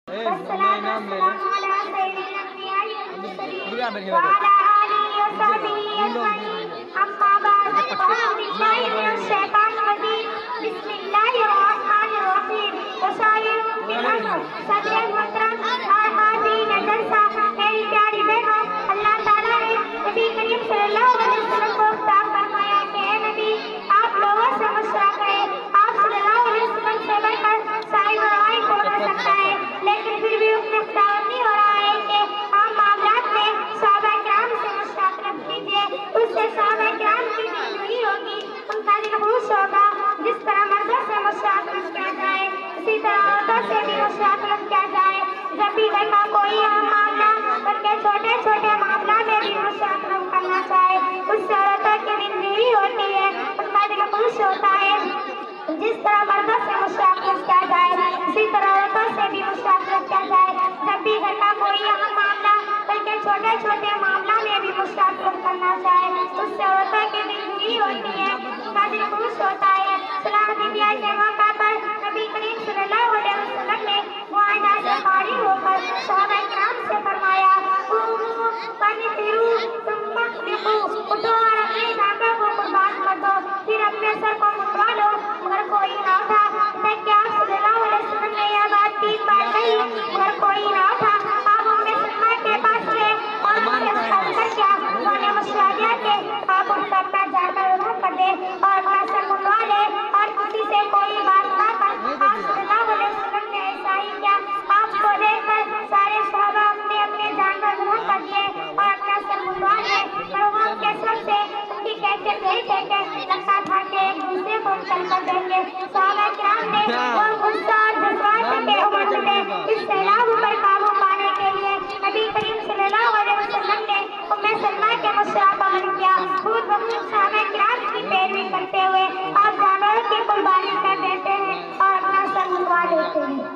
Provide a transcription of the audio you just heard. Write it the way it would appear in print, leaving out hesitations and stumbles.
والصلاة والسلام على سيد الأنبياء والمرسلين وعلى آله وصحبه أجمعين أما بعد فأعوذ بالله من الشيطان الرجيم بسم الله الرحمن الرحيم وصائر بالأمر صدر محترم اور حاضرین جلسہ میری پیاری بہنوں اللہ تعالیٰ نے نبی کریم صلی اللہ علیہ وسلم کو خطاب فرمایا کہ اے نبی آپ لوگوں سے مشورہ کریں آپ صلی اللہ علیہ وسلم سے بڑھ کر صاحب رائے کو کر سکتا ہے لیکن پھر بھی اس میں خطاب نہیں ہو رہا ہے کہ عام معاملات میں صحابہ کرام سے مشاورت کیجیے اس سے صحابہ کرام کی دلجوئی ہوگی ان کا دل خوش ہوگا جس طرح مردوں سے مشاورت کیا جائے اسی طرح عورتوں سے بھی مشاورت کیا جائے جب بھی گھر کا کوئی اہم معاملہ بلکہ چھوٹے چھوٹے معاملہ میں بھی مشاورت کرنا چاہے اس سے عورتوں کی دلجوئی ہوتی ہے ان کا دل خوش ہوتا ہے جس طرح مردوں سے مشاورت کیا جائے اسی طرح عورتوں سے بھی مشاورت کیا جائے جب بھی گھر کا کوئی اہم معاملہ بلکہ چھوٹے چھوٹے معاملہ میں بھی مشاورت کرنا چاہے اس سے عورتوں کی دلجوئی ہوتی ہے ان کا دل خوش ہوتا ہے سلامت انبیاء کے موقع پر نبی کریم صلی اللہ علیہ وسلم نے معاہدہ سے فارغ ہو کر صحابہ کرام سے فرمایا قوموا فانفروا ثم اطلقوا اٹھو اور اپنے دھاگوں کو قربان کر دو پھر اپنے سر کو منڈوا لو مگر کوئی نہ تھا تک کہ آپ صلی اللہ علیہ وسلم نے یہ بات 3 بار کہی مگر کوئی نہ تھا آپ ام سلمہ کے پاس گئے اور ان سے مشورہ کیا انہوں نے مشورہ دیا کہ آپ ان کو اپنا جاتا ادا کر دیں اور اپنا سر منڈوا لیں اور کسی سے کوئی بات نہ کر آپ صلی اللہ علیہ وسلم نے ایسا ہی کیا آپ کو دیکھ کر سارے صحابہ اپنے اپنے جانور ادا کر دیے اور اپنا سر منڈوا لیے اور وہ ان کے سر سے ان کی کیفیت یہی دیکھ کے لگتا تھا کہ ایک دوسرے کو قتل کر دیں گے صحابہ کرام نے وہ غصہ اور جذبات کے عمر میں اس سیلاب پر قابو پانے کے لیے نبی کریم صلی اللہ علیہ وسلم نے ام سلمہ کے مشورہ پر عمل کیا خود بخود صحابہ کرام کی پیروی کرتے ہوئے آپ جانوروں کی قربانی کر دیتے ہیں اور اپنا سر منڈوا لیتے ہیں.